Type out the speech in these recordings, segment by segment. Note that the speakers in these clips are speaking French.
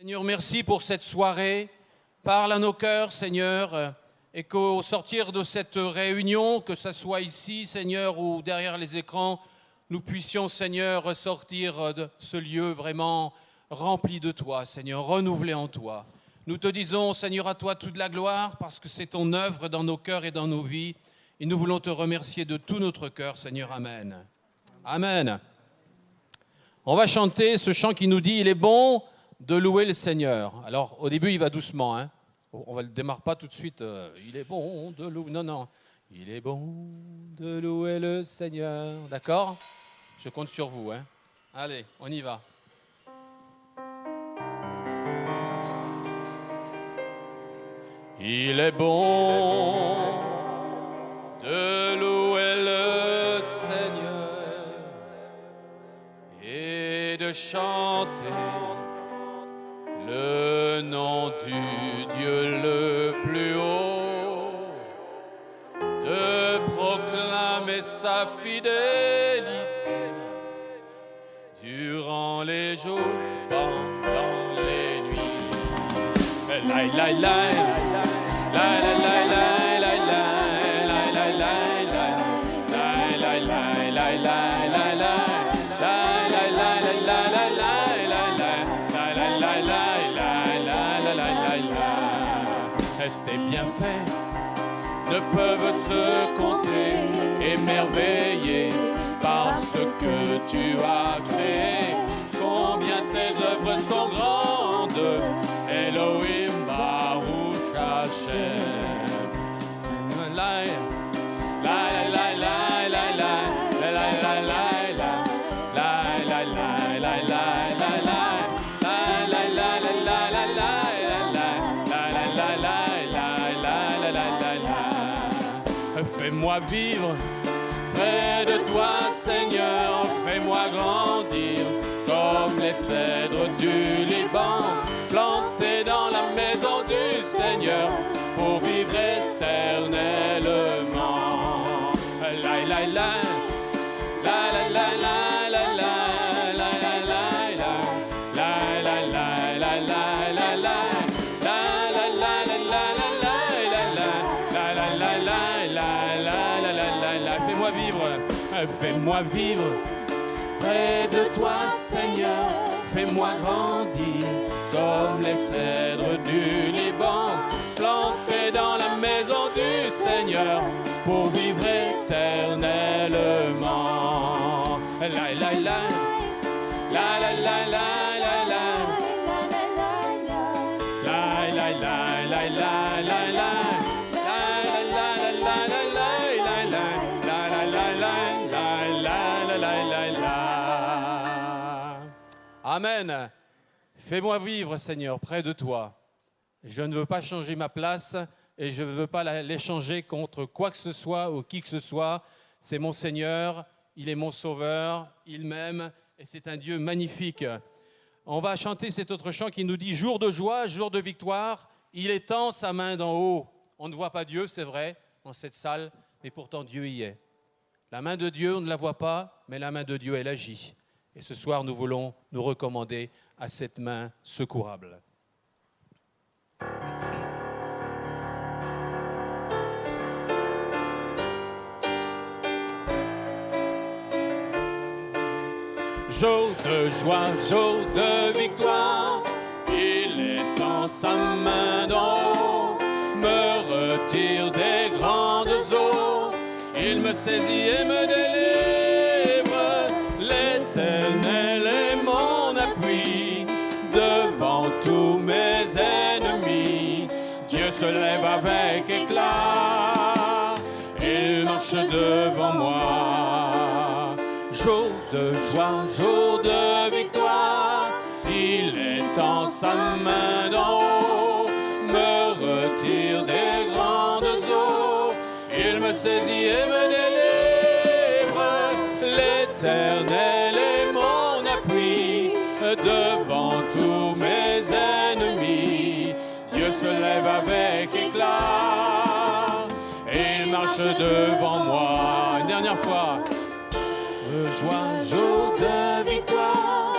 Seigneur, merci pour cette soirée. Parle à nos cœurs, Seigneur, et qu'au sortir de cette réunion, que ce soit ici, Seigneur, ou derrière les écrans, nous puissions, Seigneur, ressortir de ce lieu vraiment rempli de toi, Seigneur, renouvelé en toi. Nous te disons, Seigneur, à toi toute la gloire, parce que c'est ton œuvre dans nos cœurs et dans nos vies. Et nous voulons te remercier de tout notre cœur, Seigneur. Amen. Amen. On va chanter ce chant qui nous dit « Il est bon de louer le Seigneur ». Alors, au début, il va doucement. Hein. On ne le démarre pas tout de suite. Il est bon de louer. Non, non. Il est bon de louer le Seigneur. D'accord ? Je compte sur vous. Hein. Allez, on y va. Il est bon de louer le Seigneur et de chanter le nom du Dieu le plus haut, de proclamer sa fidélité durant les jours, pendant les nuits. Lai, lai, lai. La la la la la la la la la la la la la la. Tes bienfaits ne peuvent se compter, émerveillés par ce que tu as créé. Combien tes œuvres sont grandes, Elohim Baruch Hashem. La la la la la la la la la la la. Fais-moi vivre près de toi, Seigneur, fais-moi grandir comme les cèdres du Liban, plantés dans la maison du Seigneur pour vivre éternellement. La la la la la la la la la la la. Fais-moi vivre, fais-moi vivre près de toi, Seigneur, fais-moi grandir comme les cèdres du Liban, plantés dans la maison du Seigneur pour vivre éternellement. La la la la la la la la la Amen. Fais-moi vivre, Seigneur, près de toi. Je ne veux pas changer ma place et je ne veux pas l'échanger contre quoi que ce soit ou qui que ce soit. C'est mon Seigneur, il est mon Sauveur, il m'aime et c'est un Dieu magnifique. On va chanter cet autre chant qui nous dit « Jour de joie, jour de victoire, il étend sa main d'en haut ». On ne voit pas Dieu, c'est vrai, dans cette salle, mais pourtant Dieu y est. La main de Dieu, on ne la voit pas, mais la main de Dieu, elle agit. Et ce soir, nous voulons nous recommander à cette main secourable. Jour de joie, jour de victoire, il étend sa main d'en haut, me retire des grandes eaux, il me saisit et me délivre, l'Éternel est mon appui, devant tous mes ennemis, Dieu se lève avec éclat, il marche devant moi. Jour de joie, jour de victoire, il étend sa main d'en haut, me retire des grandes eaux, il me saisit et me délivre, l'Éternel est mon appui, devant tous mes ennemis, Dieu se lève avec éclat, et il marche devant moi. Une dernière fois. Joie, jour de victoire,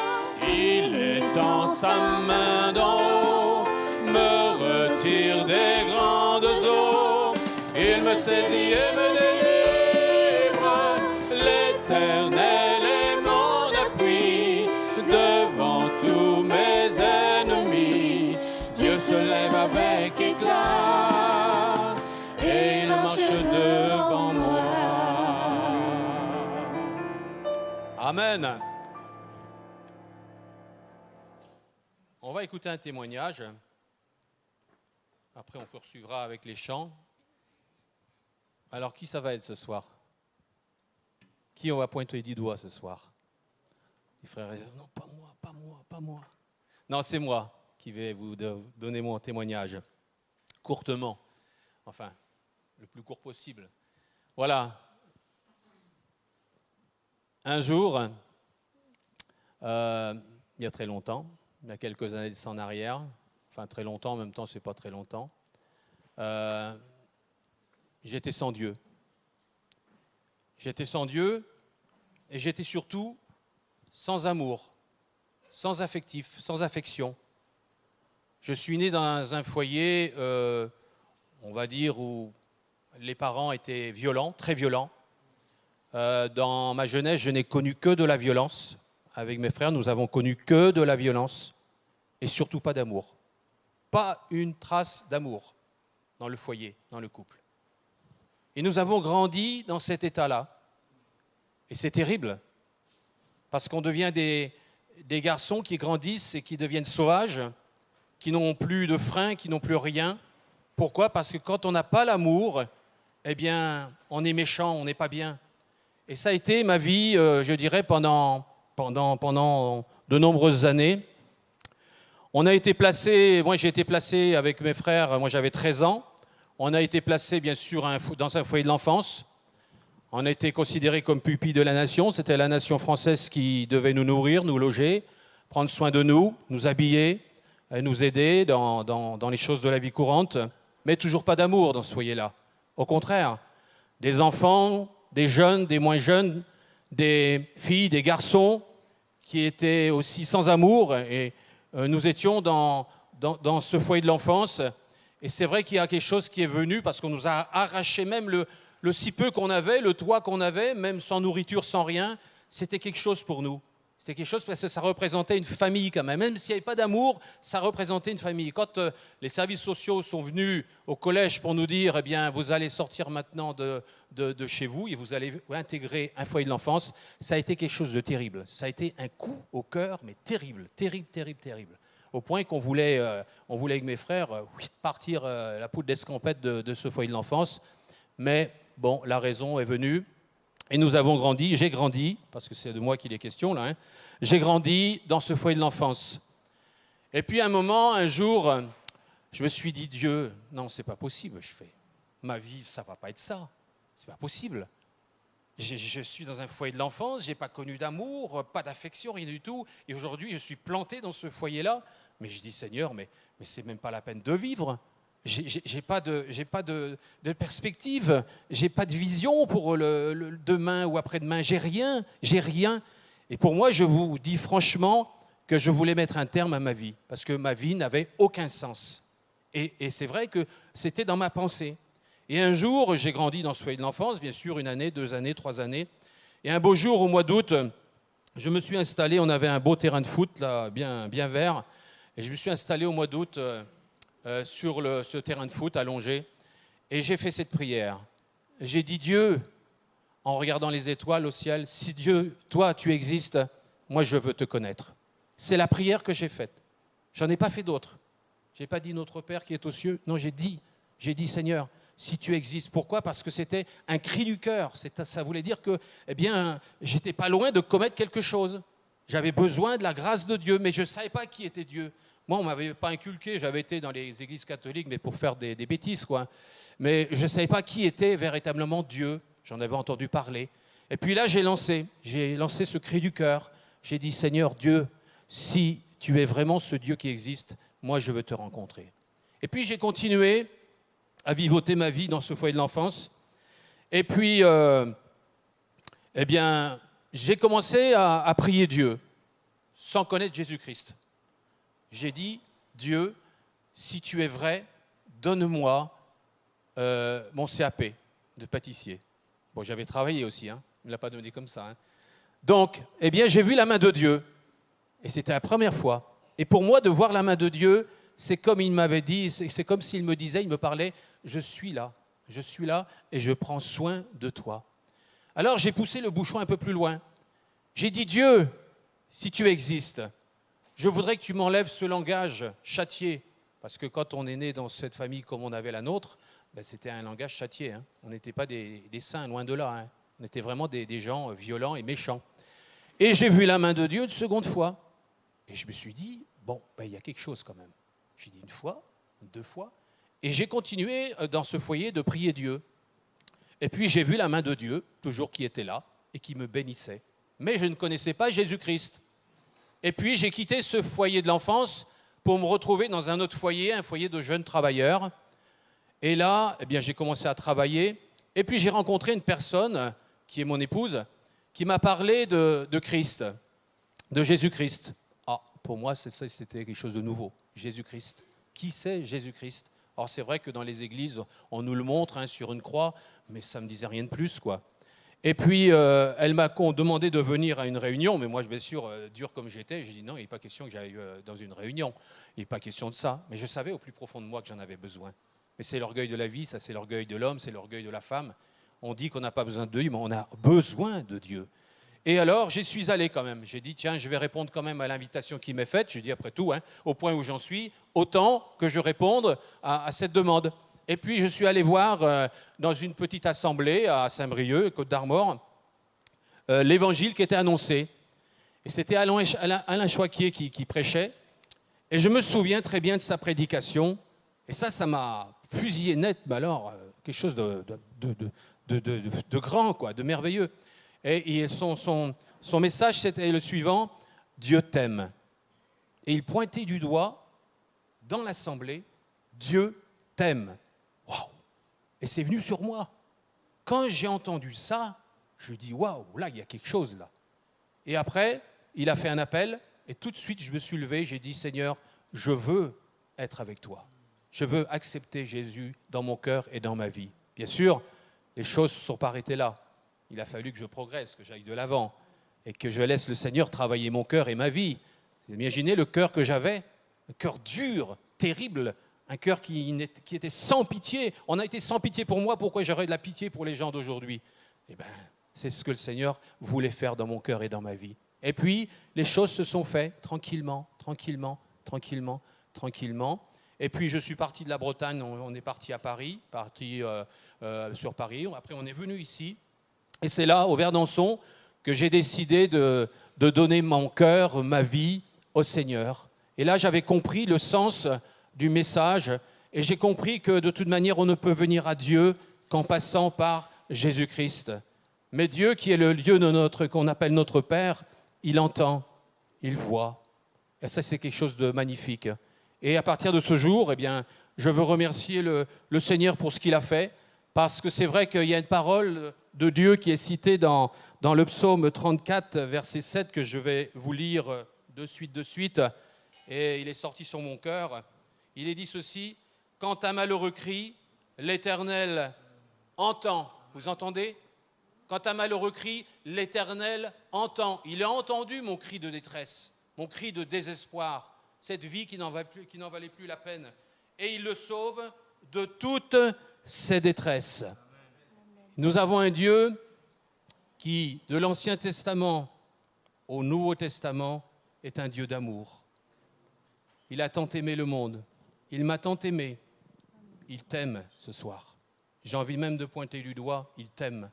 il étend sa main d'en haut me retire des grandes eaux. Il me saisit et me délivre. L'Éternel est mon appui devant tous mes ennemis. Dieu se lève avec éclat et il marche devant moi. Amen. On va écouter un témoignage. Après, on poursuivra avec les chants. Alors, qui ça va être ce soir? Qui on va pointer du doigt ce soir? Les frères, non, pas moi, pas moi, pas moi. Non, c'est moi qui vais vous donner mon témoignage. Courtement. Enfin, le plus court possible. Voilà. Un jour, il y a très longtemps, il y a quelques années de ça en arrière, enfin très longtemps, en même temps c'est pas très longtemps, j'étais sans Dieu. J'étais sans Dieu et j'étais surtout sans amour, sans affectif, sans affection. Je suis né dans un foyer, on va dire, où les parents étaient violents, très violents. Dans ma jeunesse, je n'ai connu que de la violence. Avec mes frères, nous avons connu que de la violence et surtout pas d'amour. Pas une trace d'amour dans le foyer, dans le couple. Et nous avons grandi dans cet état-là. Et c'est terrible, parce qu'on devient des garçons qui grandissent et qui deviennent sauvages, qui n'ont plus de frein, qui n'ont plus rien. Pourquoi? Parce que quand on n'a pas l'amour, eh bien, on est méchant, on n'est pas bien. Et ça a été ma vie, je dirais, pendant de nombreuses années. On a été placé, moi j'ai été placé avec mes frères, moi j'avais 13 ans. On a été placé bien sûr dans un foyer de l'enfance. On a été considéré comme pupille de la nation. C'était la nation française qui devait nous nourrir, nous loger, prendre soin de nous, nous habiller, nous aider dans les choses de la vie courante. Mais toujours pas d'amour dans ce foyer-là. Au contraire, des enfants, des jeunes, des moins jeunes, des filles, des garçons qui étaient aussi sans amour. Et nous étions dans ce foyer de l'enfance. Et c'est vrai qu'il y a quelque chose qui est venu parce qu'on nous a arraché même le si peu qu'on avait, le toit qu'on avait, même sans nourriture, sans rien. C'était quelque chose pour nous. C'était quelque chose parce que ça représentait une famille quand même. Même s'il n'y avait pas d'amour, ça représentait une famille. Quand les services sociaux sont venus au collège pour nous dire, eh bien, vous allez sortir maintenant de chez vous et vous allez intégrer un foyer de l'enfance, ça a été quelque chose de terrible. Ça a été un coup au cœur, mais terrible, terrible, terrible, terrible. Au point qu'on voulait avec mes frères partir la poudre d'escampette de ce foyer de l'enfance. Mais bon, la raison est venue. Et nous avons grandi, j'ai grandi, parce que c'est de moi qu'il est question là, hein, j'ai grandi dans ce foyer de l'enfance. Et puis un jour, je me suis dit, Dieu, non, c'est pas possible, ma vie, ça va pas être ça, c'est pas possible. Je suis dans un foyer de l'enfance, j'ai pas connu d'amour, pas d'affection, rien du tout, et aujourd'hui je suis planté dans ce foyer-là, mais je dis, Seigneur, mais c'est même pas la peine de vivre. J'ai pas de perspective, j'ai pas de vision pour le demain ou après-demain, j'ai rien. Et pour moi, je vous dis franchement que je voulais mettre un terme à ma vie, parce que ma vie n'avait aucun sens. Et c'est vrai que c'était dans ma pensée. Et un jour, j'ai grandi dans ce foyer de l'enfance, bien sûr, 1 année, 2 années, 3 années. Et un beau jour, au mois d'août, je me suis installé, on avait un beau terrain de foot, là, bien vert, et je me suis installé au mois d'août sur ce terrain de foot allongé, et j'ai fait cette prière. J'ai dit, Dieu, en regardant les étoiles au ciel, si Dieu, toi, tu existes, moi, je veux te connaître. C'est la prière que j'ai faite. J'en ai pas fait d'autre. J'ai pas dit notre Père qui est aux cieux. Non, j'ai dit, Seigneur, si tu existes. Pourquoi? Parce que c'était un cri du cœur. Ça voulait dire que, eh bien, j'étais pas loin de commettre quelque chose. J'avais besoin de la grâce de Dieu, mais je ne savais pas qui était Dieu. Moi, on ne m'avait pas inculqué, j'avais été dans les églises catholiques, mais pour faire des bêtises, quoi. Mais je ne savais pas qui était véritablement Dieu. J'en avais entendu parler. Et puis là, j'ai lancé ce cri du cœur. J'ai dit, Seigneur Dieu, si tu es vraiment ce Dieu qui existe, moi, je veux te rencontrer. Et puis, j'ai continué à vivoter ma vie dans ce foyer de l'enfance. Et puis, eh bien, j'ai commencé à prier Dieu, sans connaître Jésus-Christ. j'ai dit, Dieu, si tu es vrai, donne-moi mon CAP de pâtissier. Bon, j'avais travaillé aussi, hein. Il ne me l'a pas donné comme ça. Hein. Donc, eh bien, j'ai vu la main de Dieu. Et c'était la première fois. Et pour moi, de voir la main de Dieu, c'est comme il m'avait dit, c'est comme s'il me disait, il me parlait, je suis là et je prends soin de toi. Alors, j'ai poussé le bouchon un peu plus loin. J'ai dit, Dieu, si tu existes, je voudrais que tu m'enlèves ce langage châtié. Parce que quand on est né dans cette famille comme on avait la nôtre, ben c'était un langage châtié. Hein. On n'était pas des saints, loin de là. Hein. On était vraiment des gens violents et méchants. Et j'ai vu la main de Dieu une seconde fois. Et je me suis dit, bon, ben, il y a quelque chose quand même. J'ai dit une fois, 2 fois. Et j'ai continué dans ce foyer de prier Dieu. Et puis j'ai vu la main de Dieu, toujours qui était là, et qui me bénissait. Mais je ne connaissais pas Jésus-Christ. Et puis j'ai quitté ce foyer de l'enfance pour me retrouver dans un autre foyer, un foyer de jeunes travailleurs. Et là, eh bien, j'ai commencé à travailler. Et puis j'ai rencontré une personne, qui est mon épouse, qui m'a parlé de Christ, de Jésus-Christ. Ah, pour moi, c'était quelque chose de nouveau. Jésus-Christ. Qui c'est Jésus-Christ? Alors c'est vrai que dans les églises, on nous le montre hein, sur une croix, mais ça ne me disait rien de plus, quoi. Et puis, elle m'a demandé de venir à une réunion, mais moi, bien sûr, dur comme j'étais, j'ai dit non, il n'est pas question que j'aille dans une réunion. Il n'est pas question de ça. Mais je savais au plus profond de moi que j'en avais besoin. Mais c'est l'orgueil de la vie, ça c'est l'orgueil de l'homme, c'est l'orgueil de la femme. On dit qu'on n'a pas besoin de Dieu, mais on a besoin de Dieu. Et alors, j'y suis allé quand même. J'ai dit, tiens, je vais répondre quand même à l'invitation qui m'est faite. J'ai dit, après tout, hein, au point où j'en suis, autant que je réponde à cette demande. Et puis, je suis allé voir dans une petite assemblée à Saint-Brieuc, Côte d'Armor, l'évangile qui était annoncé. Et c'était Alain Choiquier qui prêchait. Et je me souviens très bien de sa prédication. Et ça m'a fusillé net, mais alors, quelque chose de grand, quoi, de merveilleux. Et son message, c'était le suivant, Dieu t'aime. Et il pointait du doigt dans l'assemblée, Dieu t'aime. Waouh! Et c'est venu sur moi. Quand j'ai entendu ça, je dis, waouh, là, il y a quelque chose là. Et après, il a fait un appel, et tout de suite, je me suis levé, j'ai dit, Seigneur, je veux être avec toi. Je veux accepter Jésus dans mon cœur et dans ma vie. Bien sûr, les choses ne se sont pas arrêtées là. Il a fallu que je progresse, que j'aille de l'avant et que je laisse le Seigneur travailler mon cœur et ma vie. Vous imaginez le cœur que j'avais, un cœur dur, terrible, un cœur qui était sans pitié. On a été sans pitié pour moi, pourquoi j'aurais de la pitié pour les gens d'aujourd'hui? Eh bien, c'est ce que le Seigneur voulait faire dans mon cœur et dans ma vie. Et puis, les choses se sont faites tranquillement, tranquillement, tranquillement, tranquillement. Et puis, je suis parti de la Bretagne, on est parti à Paris, sur Paris. Après, on est venu ici. Et c'est là, au Verdançon, que j'ai décidé de donner mon cœur, ma vie au Seigneur. Et là, j'avais compris le sens du message. Et j'ai compris que de toute manière, on ne peut venir à Dieu qu'en passant par Jésus-Christ. Mais Dieu, qui est le Dieu qu'on appelle notre Père, il entend, il voit. Et ça, c'est quelque chose de magnifique. Et à partir de ce jour, eh bien, je veux remercier le Seigneur pour ce qu'il a fait. Parce que c'est vrai qu'il y a une parole de Dieu qui est citée dans le psaume 34, verset 7, que je vais vous lire de suite, et il est sorti sur mon cœur. Il est dit ceci, « Quand un malheureux crie, l'Éternel entend. » Vous entendez? Quand un malheureux crie, l'Éternel entend. Il a entendu mon cri de détresse, mon cri de désespoir, cette vie qui n'en valait plus la peine. Et il le sauve de toute ses détresses. Nous avons un Dieu qui, de l'Ancien Testament au Nouveau Testament, est un Dieu d'amour. Il a tant aimé le monde. Il m'a tant aimé. Il t'aime ce soir. J'ai envie même de pointer du doigt, il t'aime.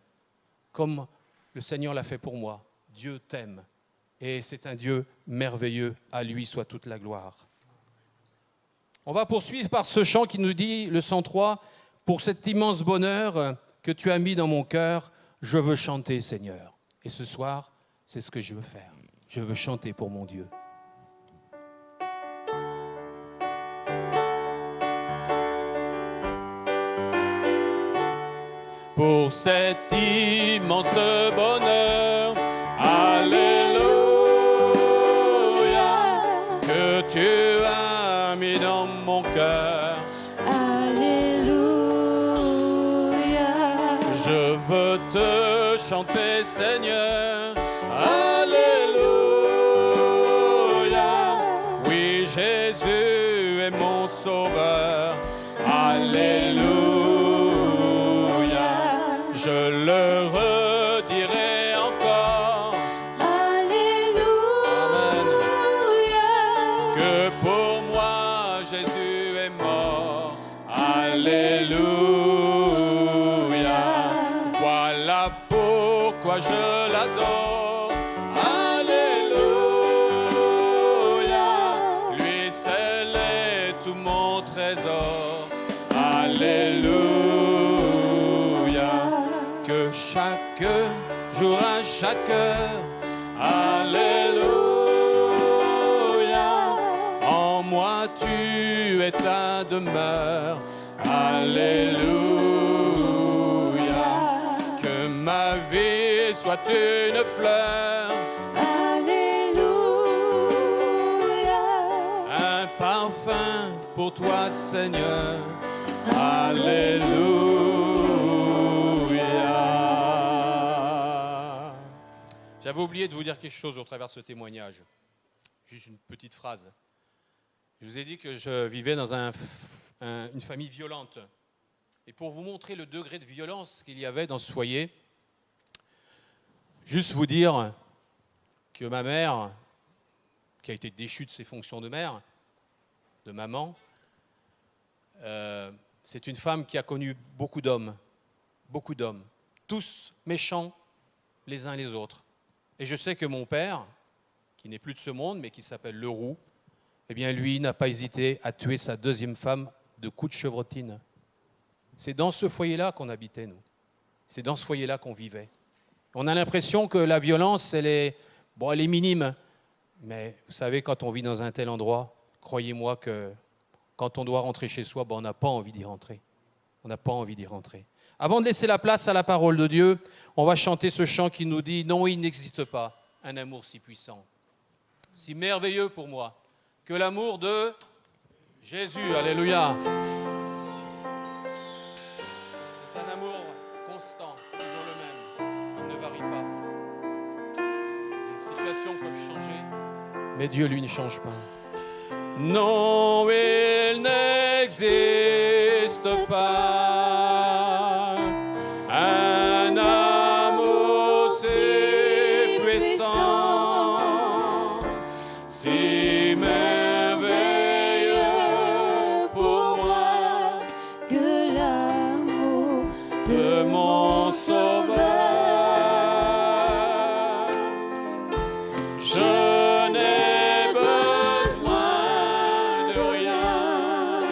Comme le Seigneur l'a fait pour moi. Dieu t'aime. Et c'est un Dieu merveilleux. À lui soit toute la gloire. On va poursuivre par ce chant qui nous dit, le 103, « Pour cet immense bonheur que tu as mis dans mon cœur, je veux chanter, Seigneur. » Et ce soir, c'est ce que je veux faire. Je veux chanter pour mon Dieu. Pour cet immense bonheur, Alléluia, que tu as est Seigneur. Alléluia. Oui, Jésus est mon sauveur. Alléluia. Je le redirai encore. Alléluia. Amen. Que pour moi Jésus est mort. Alléluia. Voilà pourquoi je l'adore. Alléluia. Lui seul est tout mon trésor. Alléluia. Que chaque jour à chaque heure. Alléluia. En moi tu es ta demeure. Alléluia. Que ma vie soit une fleur. Alléluia. Un parfum pour toi, Seigneur. Alléluia. J'avais oublié de vous dire quelque chose au travers de ce témoignage. Juste une petite phrase. Je vous ai dit que je vivais dans une famille violente. Et pour vous montrer le degré de violence qu'il y avait dans ce foyer, juste vous dire que ma mère, qui a été déchue de ses fonctions de mère, de maman, c'est une femme qui a connu beaucoup d'hommes, tous méchants les uns les autres. Et je sais que mon père, qui n'est plus de ce monde, mais qui s'appelle Leroux, eh bien lui n'a pas hésité à tuer sa deuxième femme de coups de chevrotine. C'est dans ce foyer-là qu'on habitait, nous. C'est dans ce foyer-là qu'on vivait. On a l'impression que la violence, elle est minime. Mais vous savez, quand on vit dans un tel endroit, croyez-moi que quand on doit rentrer chez soi, on n'a pas envie d'y rentrer. On n'a pas envie d'y rentrer. Avant de laisser la place à la parole de Dieu, on va chanter ce chant qui nous dit « Non, il n'existe pas un amour si puissant, si merveilleux pour moi, que l'amour de Jésus. » Alléluia. C'est un amour constant, toujours le même. Il ne varie pas. Les situations peuvent changer, mais Dieu, lui, ne change pas. Non, il n'existe pas un amour si puissant, si merveilleux pour moi, Que l'amour de mon sauveur. Je n'ai besoin de rien,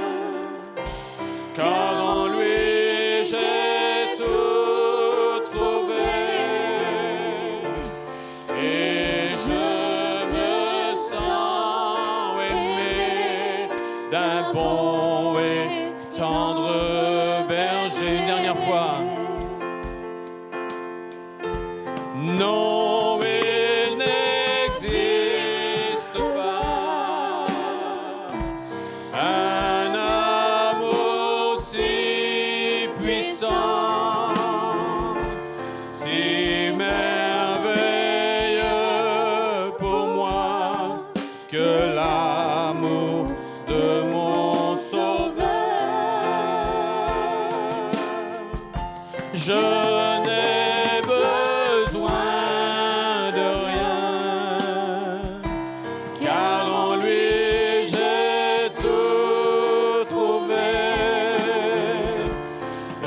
car en lui j'ai tout trouvé, et je me sens aimé d'un bon et tendre berger. Une dernière fois. Non, il n'existe pas un amour si puissant, si merveilleux pour moi, que l'amour de mon sauveur. Je n'ai besoin de rien, car en lui j'ai tout trouvé,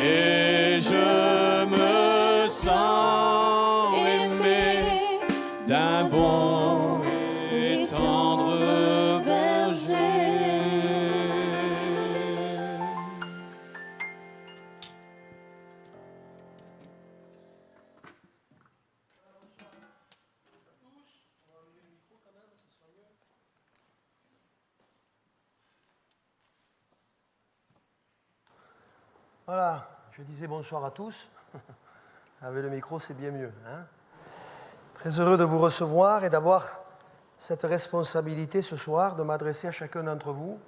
et je me sens aimé d'un bon et tendre berger. Voilà, je disais bonsoir à tous. Avec le micro, c'est bien mieux. Hein. Très heureux de vous recevoir et d'avoir cette responsabilité ce soir de m'adresser à chacun d'entre vous.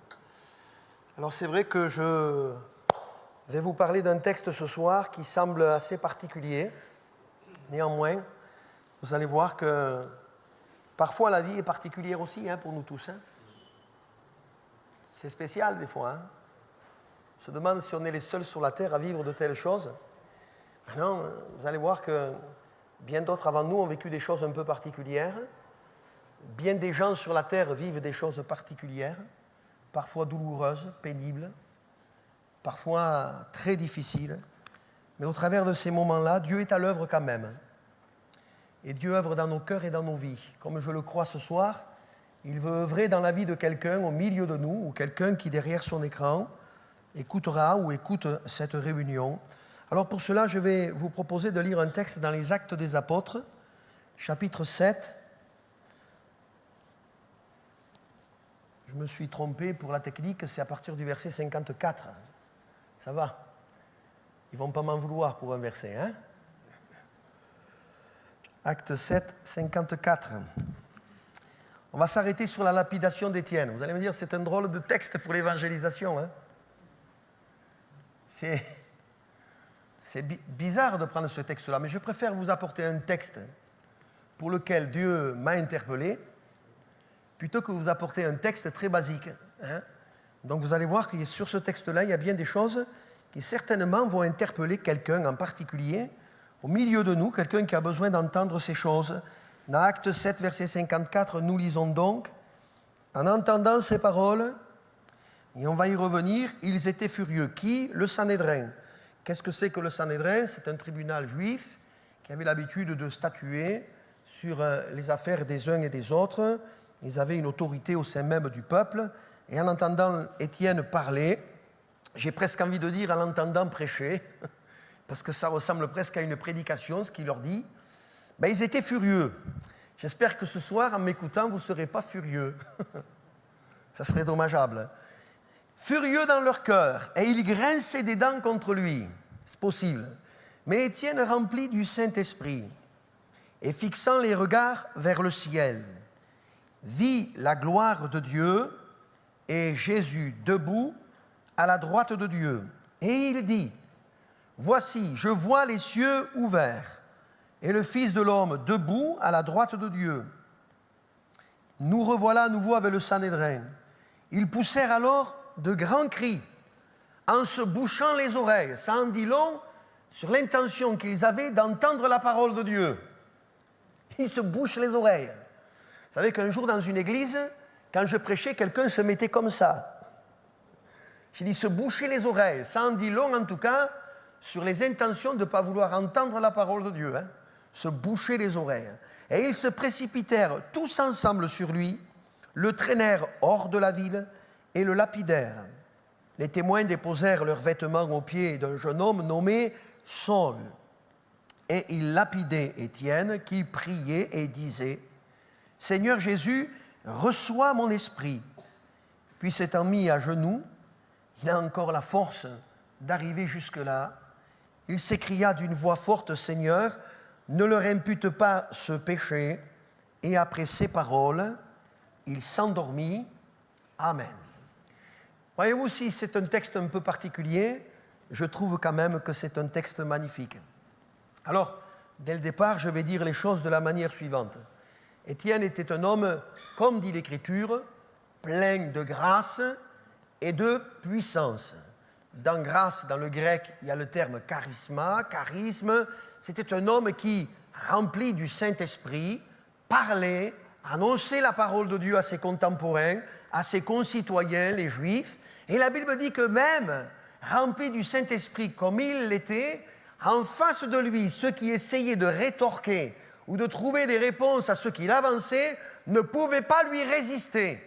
Alors c'est vrai que je vais vous parler d'un texte ce soir qui semble assez particulier, Néanmoins, vous allez voir que parfois la vie est particulière aussi pour nous tous. C'est spécial des fois. On se demande si on est les seuls sur la terre à vivre de telles choses. Maintenant, vous allez voir que bien d'autres avant nous ont vécu des choses un peu particulières. Bien des gens sur la terre vivent des choses particulières, parfois douloureuses, pénibles, parfois très difficiles. Mais au travers de ces moments-là, Dieu est à l'œuvre quand même. Et Dieu œuvre dans nos cœurs et dans nos vies. Comme je le crois ce soir, il veut œuvrer dans la vie de quelqu'un au milieu de nous, ou quelqu'un qui, derrière son écran, écoutera ou écoute cette réunion. Alors pour cela, je vais vous proposer de lire un texte dans les Actes des Apôtres, chapitre 7. Je me suis trompé pour la technique, c'est à partir du verset 54. Ça va? Ils ne vont pas m'en vouloir pour un verset, Acte 7, 54. On va s'arrêter sur la lapidation d'Étienne. Vous allez me dire, c'est un drôle de texte pour l'évangélisation. C'est bizarre de prendre ce texte-là, mais je préfère vous apporter un texte pour lequel Dieu m'a interpellé, plutôt que vous apporter un texte très basique. Donc vous allez voir que sur ce texte-là, il y a bien des choses qui certainement vont interpeller quelqu'un en particulier, au milieu de nous, quelqu'un qui a besoin d'entendre ces choses. Dans Acte 7, verset 54, nous lisons donc, « En entendant ces paroles, et on va y revenir, ils étaient furieux. » Qui? Le Sanhédrin. Qu'est-ce que c'est que le Sanhédrin? C'est un tribunal juif qui avait l'habitude de statuer sur les affaires des uns et des autres. Ils avaient une autorité au sein même du peuple. Et en entendant Étienne parler, j'ai presque envie de dire en l'entendant prêcher, parce que ça ressemble presque à une prédication, ce qu'il leur dit, ils étaient furieux. J'espère que ce soir, en m'écoutant, vous ne serez pas furieux. Ça serait dommageable. Furieux dans leur cœur, et ils grinçaient des dents contre lui. C'est possible. Mais Étienne, rempli du Saint-Esprit, et fixant les regards vers le ciel, vit la gloire de Dieu et Jésus debout à la droite de Dieu. Et il dit, « Voici, je vois les cieux ouverts et le Fils de l'homme debout à la droite de Dieu. » Nous revoilà à nouveau avec le Sanhédrin. Ils poussèrent alors de grands cris en se bouchant les oreilles. Ça en dit long sur l'intention qu'ils avaient d'entendre la parole de Dieu. Ils se bouchent les oreilles. Vous savez qu'un jour dans une église, quand je prêchais, quelqu'un se mettait comme ça. J'ai dit se boucher les oreilles. Ça en dit long en tout cas sur les intentions de ne pas vouloir entendre la parole de Dieu. Se boucher les oreilles. Et ils se précipitèrent tous ensemble sur lui, le traînèrent hors de la ville et le lapidèrent. Les témoins déposèrent leurs vêtements aux pieds d'un jeune homme nommé Saul. Et ils lapidaient Étienne qui priait et disait « Seigneur Jésus, reçois mon esprit. » Puis s'étant mis à genoux, il a encore la force d'arriver jusque-là. Il s'écria d'une voix forte, « Seigneur, ne leur impute pas ce péché. » Et après ces paroles, il s'endormit. Amen. Voyez-vous, si c'est un texte un peu particulier, je trouve quand même que c'est un texte magnifique. Alors, dès le départ, je vais dire les choses de la manière suivante. Étienne était un homme, comme dit l'Écriture, plein de grâce et de puissance. Dans grâce, dans le grec, il y a le terme charisma, charisme. C'était un homme qui, rempli du Saint-Esprit, parlait, annonçait la parole de Dieu à ses contemporains, à ses concitoyens, les Juifs. Et la Bible dit que même, rempli du Saint-Esprit comme il l'était, en face de lui, ceux qui essayaient de rétorquer ou de trouver des réponses à ce qu'il avançait ne pouvaient pas lui résister.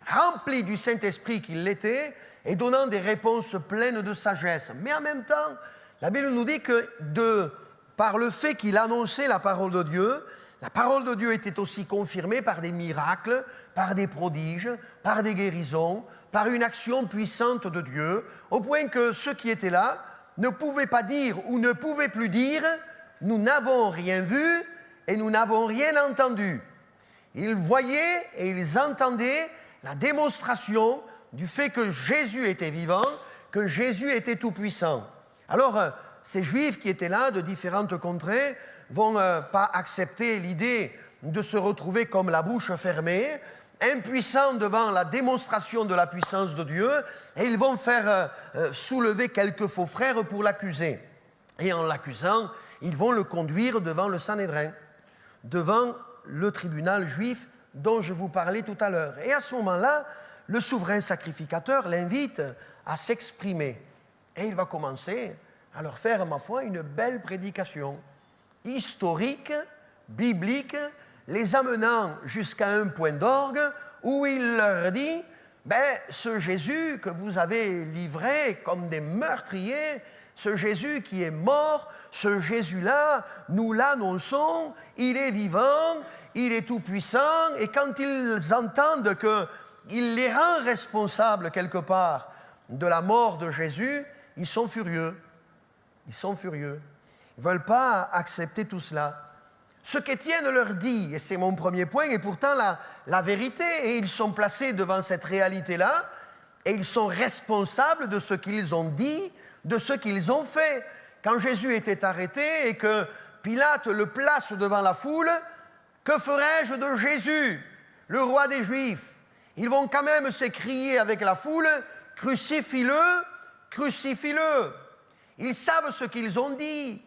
Rempli du Saint-Esprit qu'il l'était et donnant des réponses pleines de sagesse. Mais en même temps, la Bible nous dit que par le fait qu'il annonçait la parole de Dieu était aussi confirmée par des miracles, par des prodiges, par des guérisons, par une action puissante de Dieu, au point que ceux qui étaient là ne pouvaient pas dire ou ne pouvaient plus dire « nous n'avons rien vu et nous n'avons rien entendu ». Ils voyaient et ils entendaient la démonstration du fait que Jésus était vivant, que Jésus était tout-puissant. Alors, ces Juifs qui étaient là de différentes contrées vont pas accepter l'idée de se retrouver comme la bouche fermée, impuissants devant la démonstration de la puissance de Dieu, et ils vont faire soulever quelques faux frères pour l'accuser. Et en l'accusant, ils vont le conduire devant le Sanhédrin, devant le tribunal juif dont je vous parlais tout à l'heure. Et à ce moment-là, le souverain sacrificateur l'invite à s'exprimer. Et il va commencer à leur faire, ma foi, une belle prédication historique, biblique, les amenant jusqu'à un point d'orgue où il leur dit « ce Jésus que vous avez livré comme des meurtriers, ce Jésus qui est mort, ce Jésus-là, nous l'annonçons, il est vivant, il est tout-puissant. » Et quand ils entendent qu'il les rend responsables quelque part de la mort de Jésus, ils sont furieux. Ils sont furieux. Ils ne veulent pas accepter tout cela. Ce qu'Étienne leur dit, et c'est mon premier point, est pourtant la vérité, et ils sont placés devant cette réalité-là, et ils sont responsables de ce qu'ils ont dit, de ce qu'ils ont fait. Quand Jésus était arrêté et que Pilate le place devant la foule, que ferai-je de Jésus, le roi des Juifs? Ils vont quand même s'écrier avec la foule, crucifie-le, crucifie-le. Ils savent ce qu'ils ont dit.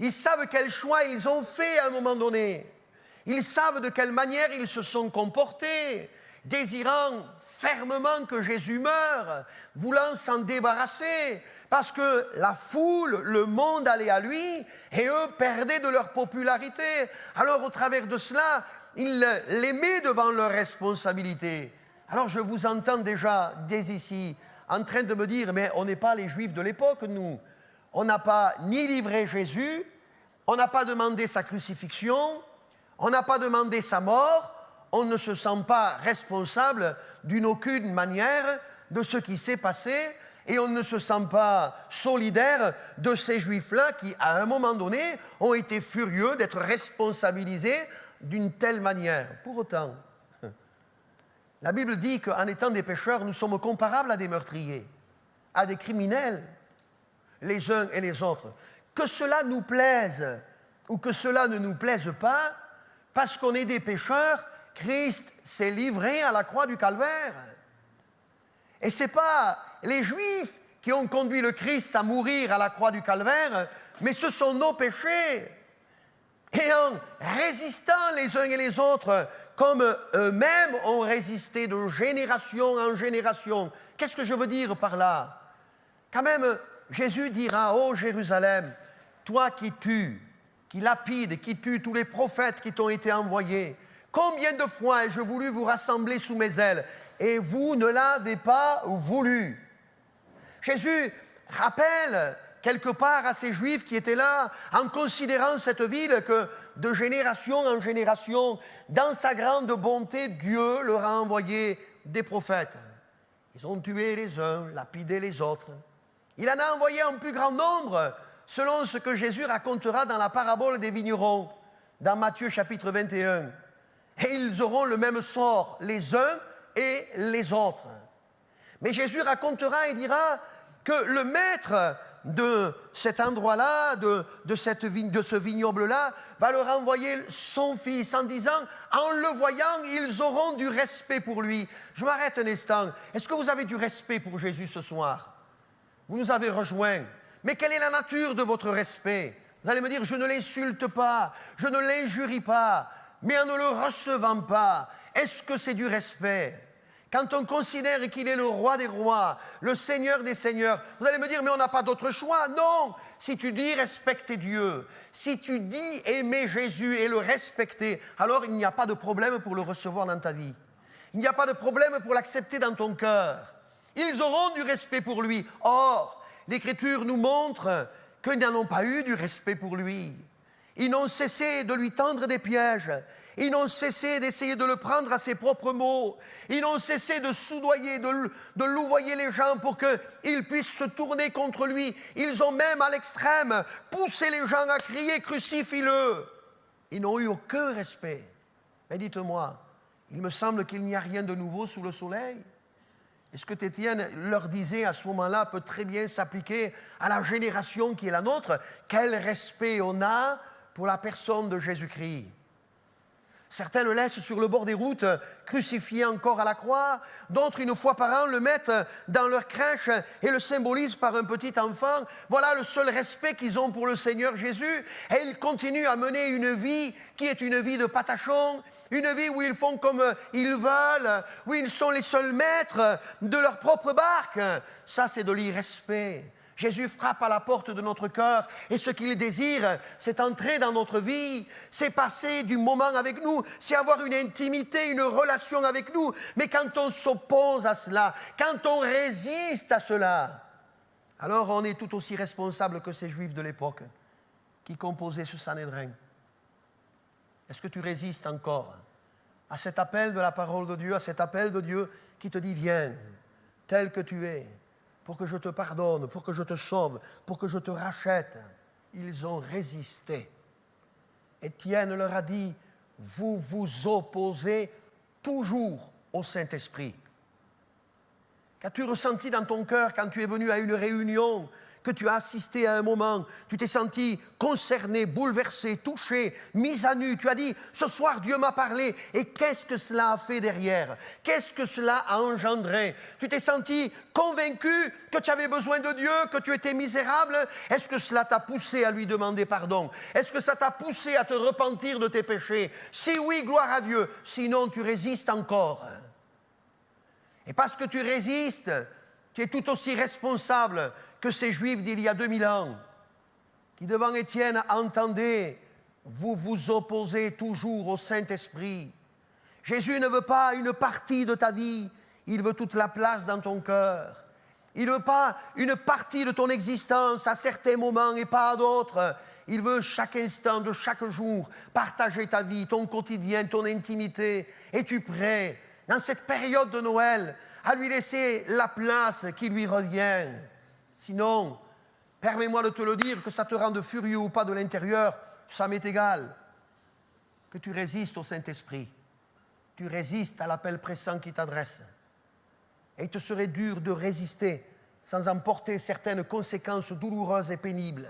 Ils savent quel choix ils ont fait à un moment donné. Ils savent de quelle manière ils se sont comportés, désirant fermement que Jésus meure, voulant s'en débarrasser, parce que la foule, le monde allait à lui, et eux perdaient de leur popularité. Alors au travers de cela, ils les mettent devant leurs responsabilités. Alors je vous entends déjà, dès ici, en train de me dire, mais on n'est pas les Juifs de l'époque, nous. On n'a pas ni livré Jésus, on n'a pas demandé sa crucifixion, on n'a pas demandé sa mort, on ne se sent pas responsable d'une aucune manière de ce qui s'est passé, et on ne se sent pas solidaire de ces Juifs-là qui, à un moment donné, ont été furieux d'être responsabilisés d'une telle manière. Pour autant, la Bible dit qu'en étant des pécheurs, nous sommes comparables à des meurtriers, à des criminels, les uns et les autres. Que cela nous plaise ou que cela ne nous plaise pas, parce qu'on est des pécheurs, Christ s'est livré à la croix du Calvaire. Et ce n'est pas les Juifs qui ont conduit le Christ à mourir à la croix du Calvaire, mais ce sont nos péchés. Et en résistant les uns et les autres, comme eux-mêmes ont résisté de génération en génération. Qu'est-ce que je veux dire par là? Quand même, Jésus dira, ô Jérusalem, toi qui tues, qui lapides, qui tues tous les prophètes qui t'ont été envoyés, combien de fois ai-je voulu vous rassembler sous mes ailes, et vous ne l'avez pas voulu. Jésus rappelle quelque part à ces Juifs qui étaient là, en considérant cette ville que de génération en génération, dans sa grande bonté, Dieu leur a envoyé des prophètes. Ils ont tué les uns, lapidé les autres. Il en a envoyé un plus grand nombre, selon ce que Jésus racontera dans la parabole des vignerons, dans Matthieu chapitre 21. Et ils auront le même sort, les uns et les autres. Mais Jésus racontera et dira que le maître de cet endroit-là, de ce vignoble-là, va leur envoyer son fils en disant, en le voyant, ils auront du respect pour lui. Je m'arrête un instant. Est-ce que vous avez du respect pour Jésus ce soir? Vous nous avez rejoints. Mais quelle est la nature de votre respect? Vous allez me dire, je ne l'insulte pas, je ne l'injurie pas, mais en ne le recevant pas, est-ce que c'est du respect? Quand on considère qu'il est le roi des rois, le seigneur des seigneurs, vous allez me dire, mais on n'a pas d'autre choix. Non, si tu dis respecter Dieu, si tu dis aimer Jésus et le respecter, alors il n'y a pas de problème pour le recevoir dans ta vie. Il n'y a pas de problème pour l'accepter dans ton cœur. Ils auront du respect pour lui. Or, l'Écriture nous montre qu'ils n'en ont pas eu du respect pour lui. Ils n'ont cessé de lui tendre des pièges. Ils n'ont cessé d'essayer de le prendre à ses propres mots. Ils n'ont cessé de soudoyer, de louvoyer les gens pour qu'ils puissent se tourner contre lui. Ils ont même, à l'extrême, poussé les gens à crier « Crucifie-le !» Ils n'ont eu aucun respect. Mais dites-moi, il me semble qu'il n'y a rien de nouveau sous le soleil. Et ce que Étienne leur disait à ce moment-là peut très bien s'appliquer à la génération qui est la nôtre. Quel respect on a pour la personne de Jésus-Christ. Certains le laissent sur le bord des routes, crucifié encore à la croix. D'autres, une fois par an, le mettent dans leur crèche et le symbolisent par un petit enfant. Voilà le seul respect qu'ils ont pour le Seigneur Jésus. Et ils continuent à mener une vie qui est une vie de patachon, une vie où ils font comme ils veulent, où ils sont les seuls maîtres de leur propre barque. Ça, c'est de l'irrespect. Jésus frappe à la porte de notre cœur et ce qu'il désire, c'est entrer dans notre vie, c'est passer du moment avec nous, c'est avoir une intimité, une relation avec nous. Mais quand on s'oppose à cela, quand on résiste à cela, alors on est tout aussi responsable que ces Juifs de l'époque qui composaient ce Sanhédrin. Est-ce que tu résistes encore à cet appel de la parole de Dieu, à cet appel de Dieu qui te dit « Viens, tel que tu es ». Pour que je te pardonne, pour que je te sauve, pour que je te rachète. Ils ont résisté. Étienne leur a dit, vous vous opposez toujours au Saint-Esprit. Qu'as-tu ressenti dans ton cœur quand tu es venu à une réunion, que tu as assisté à un moment, tu t'es senti concerné, bouleversé, touché, mis à nu, tu as dit, ce soir Dieu m'a parlé, et qu'est-ce que cela a fait derrière? Qu'est-ce que cela a engendré? Tu t'es senti convaincu que tu avais besoin de Dieu, que tu étais misérable? Est-ce que cela t'a poussé à lui demander pardon? Est-ce que ça t'a poussé à te repentir de tes péchés? Si oui, gloire à Dieu, sinon tu résistes encore. Et parce que tu résistes, tu es tout aussi responsable que ces Juifs d'il y a 2000 ans, qui devant Étienne entendaient « Vous vous opposez toujours au Saint-Esprit ». Jésus ne veut pas une partie de ta vie, il veut toute la place dans ton cœur. Il ne veut pas une partie de ton existence à certains moments et pas à d'autres. Il veut chaque instant de chaque jour partager ta vie, ton quotidien, ton intimité. Es-tu prêt, dans cette période de Noël, à lui laisser la place qui lui revient? Sinon, permets-moi de te le dire, que ça te rende furieux ou pas de l'intérieur, ça m'est égal. Que tu résistes au Saint-Esprit, tu résistes à l'appel pressant qui t'adresse. Et il te serait dur de résister sans en porter certaines conséquences douloureuses et pénibles.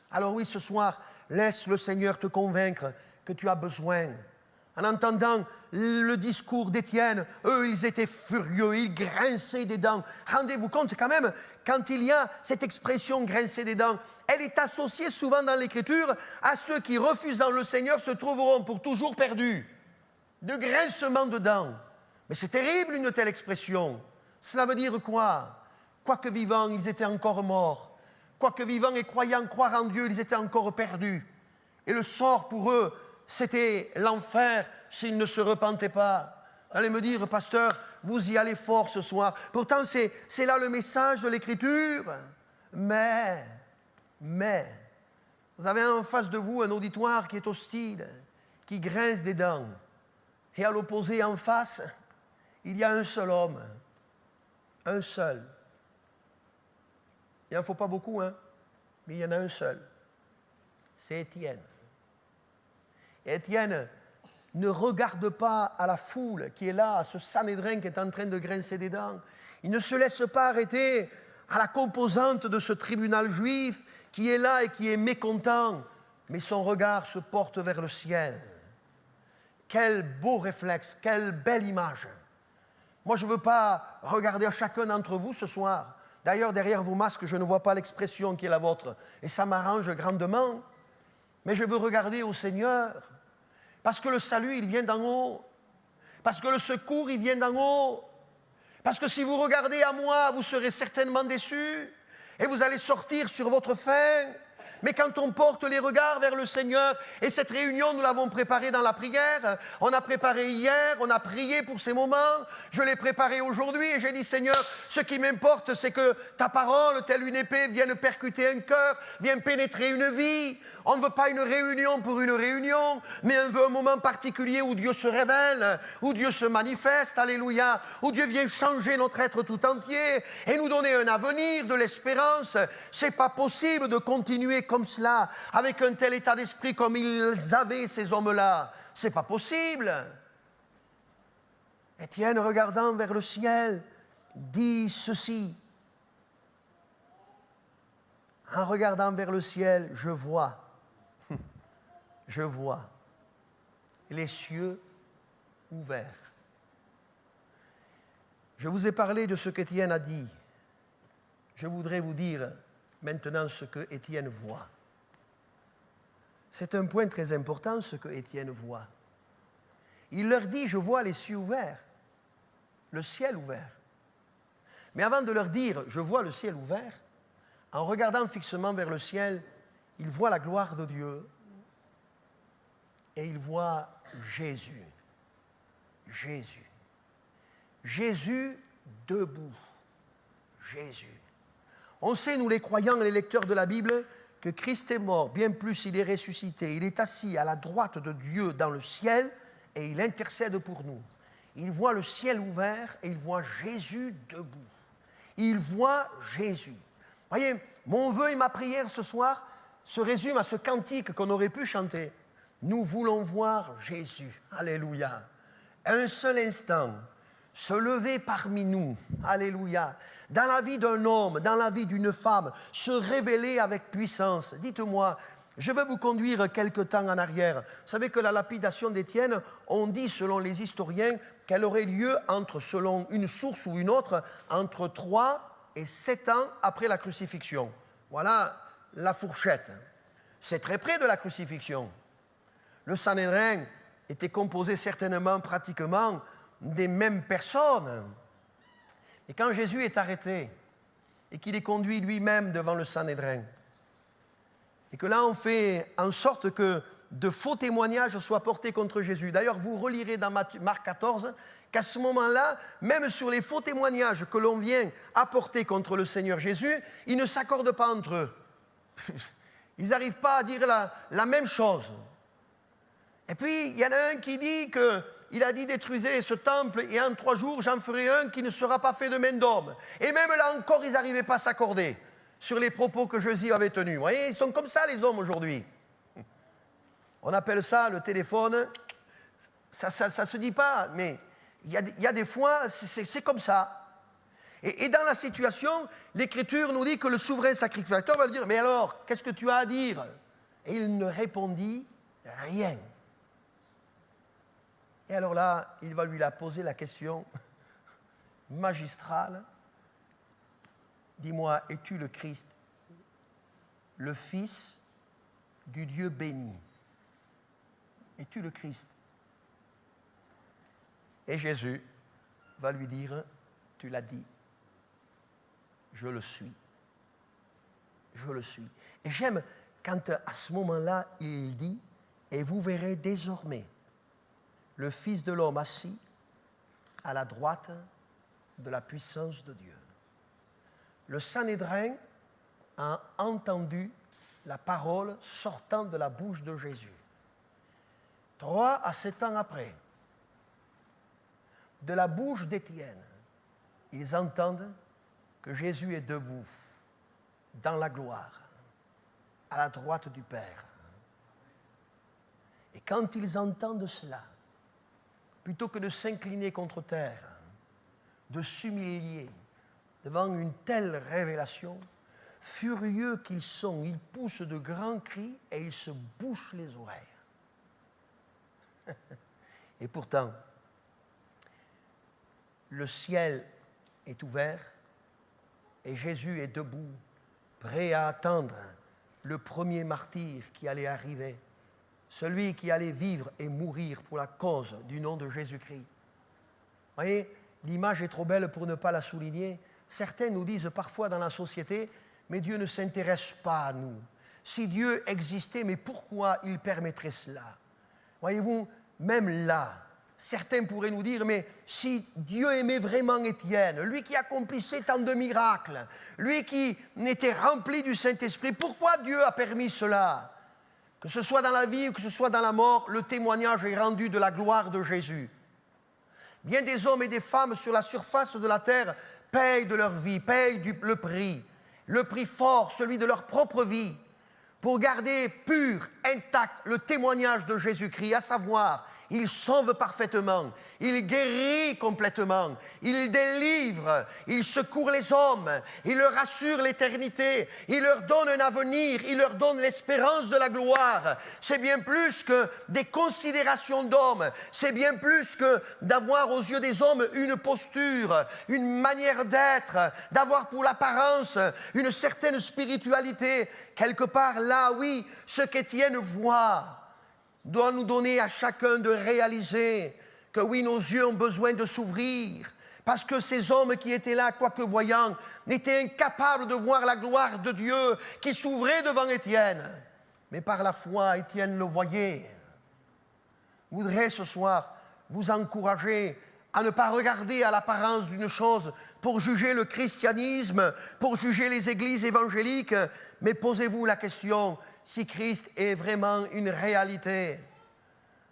Alors oui, ce soir, laisse le Seigneur te convaincre que tu as besoin. En entendant le discours d'Étienne, eux, ils étaient furieux, ils grinçaient des dents. Rendez-vous compte quand même, quand il y a cette expression « grincer des dents », elle est associée souvent dans l'Écriture à ceux qui, refusant le Seigneur, se trouveront pour toujours perdus. De grincement de dents. Mais c'est terrible une telle expression. Cela veut dire quoi? Quoique vivants, ils étaient encore morts. Quoique vivants et croyant croire en Dieu, ils étaient encore perdus. Et le sort pour eux, c'était l'enfer s'ils ne se repentaient pas. Allez me dire, pasteur, vous y allez fort ce soir. Pourtant, c'est là le message de l'Écriture. Mais, vous avez en face de vous un auditoire qui est hostile, qui grince des dents. Et à l'opposé, en face, il y a un seul homme. Un seul. Il n'en faut pas beaucoup, hein, mais il y en a un seul. C'est Étienne. Étienne ne regarde pas à la foule qui est là, à ce Sanhédrin qui est en train de grincer des dents. Il ne se laisse pas arrêter à la composante de ce tribunal juif qui est là et qui est mécontent, mais son regard se porte vers le ciel. Quel beau réflexe, quelle belle image. Moi, je ne veux pas regarder à chacun d'entre vous ce soir. D'ailleurs, derrière vos masques, je ne vois pas l'expression qui est la vôtre, et ça m'arrange grandement. Mais je veux regarder au Seigneur, parce que le salut, il vient d'en haut. Parce que le secours, il vient d'en haut. Parce que si vous regardez à moi, vous serez certainement déçus, et vous allez sortir sur votre faim. Mais quand on porte les regards vers le Seigneur, et cette réunion, nous l'avons préparée dans la prière, on a préparé hier, on a prié pour ces moments, je l'ai préparé aujourd'hui, et j'ai dit, Seigneur, ce qui m'importe, c'est que ta parole, telle une épée, vienne percuter un cœur, vienne pénétrer une vie. On ne veut pas une réunion pour une réunion, mais on veut un moment particulier où Dieu se révèle, où Dieu se manifeste, alléluia, où Dieu vient changer notre être tout entier et nous donner un avenir, de l'espérance. C'est pas possible de continuer comme cela, avec un tel état d'esprit comme ils avaient, ces hommes-là. C'est pas possible. Étienne, regardant vers le ciel, dit ceci. En regardant vers le ciel, je vois les cieux ouverts. Je vous ai parlé de ce qu'Étienne a dit. Je voudrais vous dire maintenant ce que Étienne voit. C'est un point très important, ce que Étienne voit. Il leur dit, je vois les cieux ouverts, le ciel ouvert. Mais avant de leur dire, je vois le ciel ouvert, en regardant fixement vers le ciel, il voit la gloire de Dieu et il voit Jésus. Jésus debout. Jésus. On sait, nous les croyants et les lecteurs de la Bible, que Christ est mort, bien plus il est ressuscité, il est assis à la droite de Dieu dans le ciel et il intercède pour nous. Il voit le ciel ouvert et il voit Jésus debout. Il voit Jésus. Voyez, mon vœu et ma prière ce soir se résument à ce cantique qu'on aurait pu chanter. Nous voulons voir Jésus. Alléluia. Un seul instant, se lever parmi nous. Alléluia. Dans la vie d'un homme, dans la vie d'une femme, se révéler avec puissance. Dites-moi, je vais vous conduire quelque temps en arrière. Vous savez que la lapidation d'Étienne, on dit selon les historiens qu'elle aurait lieu entre, selon une source ou une autre, entre 3 et 7 ans après la crucifixion. Voilà la fourchette. C'est très près de la crucifixion. Le Sanhédrin était composé certainement, pratiquement, des mêmes personnes. Et quand Jésus est arrêté et qu'il est conduit lui-même devant le Sanhédrin, et que là on fait en sorte que de faux témoignages soient portés contre Jésus. D'ailleurs, vous relirez dans Marc 14 qu'à ce moment-là, même sur les faux témoignages que l'on vient apporter contre le Seigneur Jésus, ils ne s'accordent pas entre eux. Ils n'arrivent pas à dire la même chose. Et puis, il y en a un qui dit qu'il a dit détruisez ce temple et en 3 jours, j'en ferai un qui ne sera pas fait de main d'homme. Et même là encore, ils n'arrivaient pas à s'accorder sur les propos que Jésus avait tenus. Vous voyez, ils sont comme ça les hommes aujourd'hui. On appelle ça le téléphone. Ça ne se dit pas, mais il y a des fois, c'est comme ça. Et dans la situation, l'Écriture nous dit que le souverain sacrificateur va lui dire « Mais alors, qu'est-ce que tu as à dire ?» Et il ne répondit rien. Et alors là, il va lui poser la question magistrale. Dis-moi, es-tu le Christ, le Fils du Dieu béni? Es-tu le Christ? Et Jésus va lui dire, tu l'as dit, je le suis. Je le suis. Et j'aime quand à ce moment-là, il dit, et vous verrez désormais le Fils de l'homme assis à la droite de la puissance de Dieu. Le Sanhédrin a entendu la parole sortant de la bouche de Jésus. 3 à 7 ans après, de la bouche d'Étienne, ils entendent que Jésus est debout, dans la gloire, à la droite du Père. Et quand ils entendent cela, plutôt que de s'incliner contre terre, de s'humilier devant une telle révélation, furieux qu'ils sont, ils poussent de grands cris et ils se bouchent les oreilles. Et pourtant, le ciel est ouvert et Jésus est debout, prêt à attendre le premier martyr qui allait arriver, celui qui allait vivre et mourir pour la cause du nom de Jésus-Christ. Vous voyez, l'image est trop belle pour ne pas la souligner. Certains nous disent parfois dans la société, mais Dieu ne s'intéresse pas à nous. Si Dieu existait, mais pourquoi il permettrait cela? Voyez-vous, même là, certains pourraient nous dire, mais si Dieu aimait vraiment Étienne, lui qui accomplissait tant de miracles, lui qui était rempli du Saint-Esprit, pourquoi Dieu a permis cela? Que ce soit dans la vie ou que ce soit dans la mort, le témoignage est rendu de la gloire de Jésus. Bien des hommes et des femmes sur la surface de la terre payent de leur vie, payent le prix fort, celui de leur propre vie, pour garder pur, intact le témoignage de Jésus-Christ, à savoir, il sauve parfaitement, il guérit complètement, il délivre, il secourt les hommes, il leur assure l'éternité, il leur donne un avenir, il leur donne l'espérance de la gloire. C'est bien plus que des considérations d'hommes, c'est bien plus que d'avoir aux yeux des hommes une posture, une manière d'être, d'avoir pour l'apparence une certaine spiritualité. Quelque part là, oui, ce qu'Étienne voit doit nous donner à chacun de réaliser que oui, nos yeux ont besoin de s'ouvrir, parce que ces hommes qui étaient là, quoique voyants, n'étaient incapables de voir la gloire de Dieu qui s'ouvrait devant Étienne. Mais par la foi, Étienne le voyait. Je voudrais ce soir vous encourager à ne pas regarder à l'apparence d'une chose pour juger le christianisme, pour juger les églises évangéliques, mais posez-vous la question si Christ est vraiment une réalité.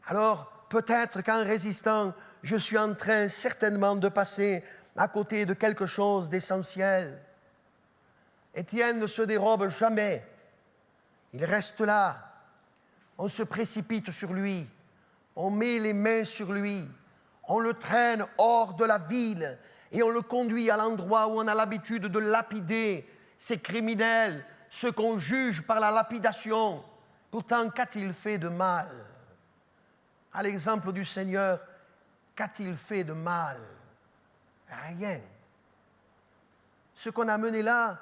Alors, peut-être qu'en résistant, je suis en train certainement de passer à côté de quelque chose d'essentiel. Étienne ne se dérobe jamais. Il reste là. On se précipite sur lui. On met les mains sur lui. On le traîne hors de la ville et on le conduit à l'endroit où on a l'habitude de lapider ces criminels, ceux qu'on juge par la lapidation. Pourtant, qu'a-t-il fait de mal? À l'exemple du Seigneur, qu'a-t-il fait de mal? Rien. Ceux qu'on a menés là,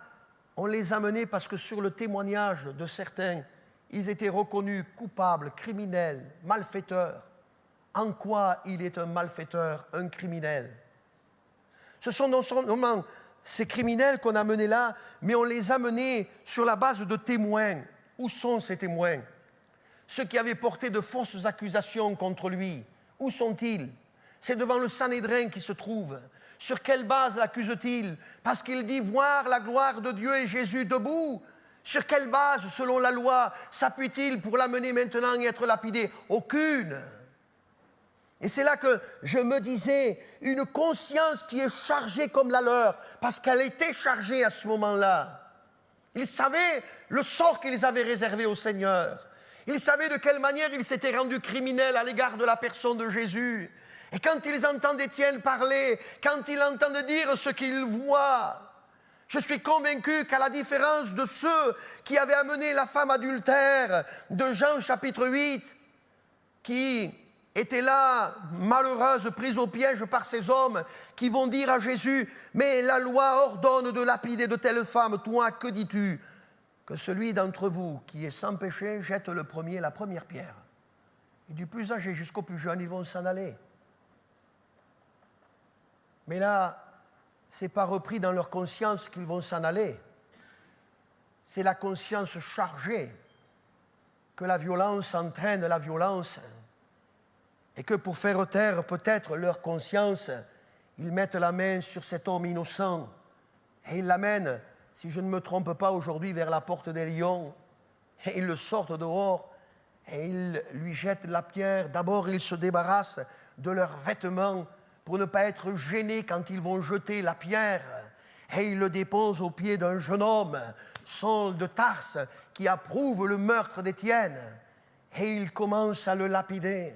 on les a menés parce que sur le témoignage de certains, ils étaient reconnus coupables, criminels, malfaiteurs. En quoi il est un malfaiteur, un criminel? Ce sont non seulement ces criminels qu'on a menés là, mais on les a menés sur la base de témoins. Où sont ces témoins? Ceux qui avaient porté de fausses accusations contre lui, où sont-ils? C'est devant le Sanhédrin qui se trouve. Sur quelle base l'accuse-t-il? Parce qu'il dit voir la gloire de Dieu et Jésus debout. Sur quelle base, selon la loi, s'appuie-t-il pour l'amener maintenant et être lapidé? Aucune. Et c'est là que je me disais, une conscience qui est chargée comme la leur, parce qu'elle était chargée à ce moment-là. Ils savaient le sort qu'ils avaient réservé au Seigneur. Ils savaient de quelle manière ils s'étaient rendus criminels à l'égard de la personne de Jésus. Et quand ils entendent Étienne parler, quand ils entendent dire ce qu'ils voient, je suis convaincu qu'à la différence de ceux qui avaient amené la femme adultère de Jean chapitre 8, qui était là, malheureuse, prise au piège par ces hommes qui vont dire à Jésus « Mais la loi ordonne de lapider de telles femmes, toi, que dis-tu » Que celui d'entre vous qui est sans péché jette le premier la première pierre. Et du plus âgé jusqu'au plus jeune, ils vont s'en aller. Mais là, ce n'est pas repris dans leur conscience qu'ils vont s'en aller. C'est la conscience chargée que la violence entraîne la violence. Et que pour faire taire peut-être leur conscience, ils mettent la main sur cet homme innocent et ils l'amènent, si je ne me trompe pas aujourd'hui, vers la porte des lions. Et ils le sortent dehors et ils lui jettent la pierre. D'abord, ils se débarrassent de leurs vêtements pour ne pas être gênés quand ils vont jeter la pierre. Et ils le déposent aux pieds d'un jeune homme, Saul de Tarse, qui approuve le meurtre d'Étienne. Et ils commencent à le lapider.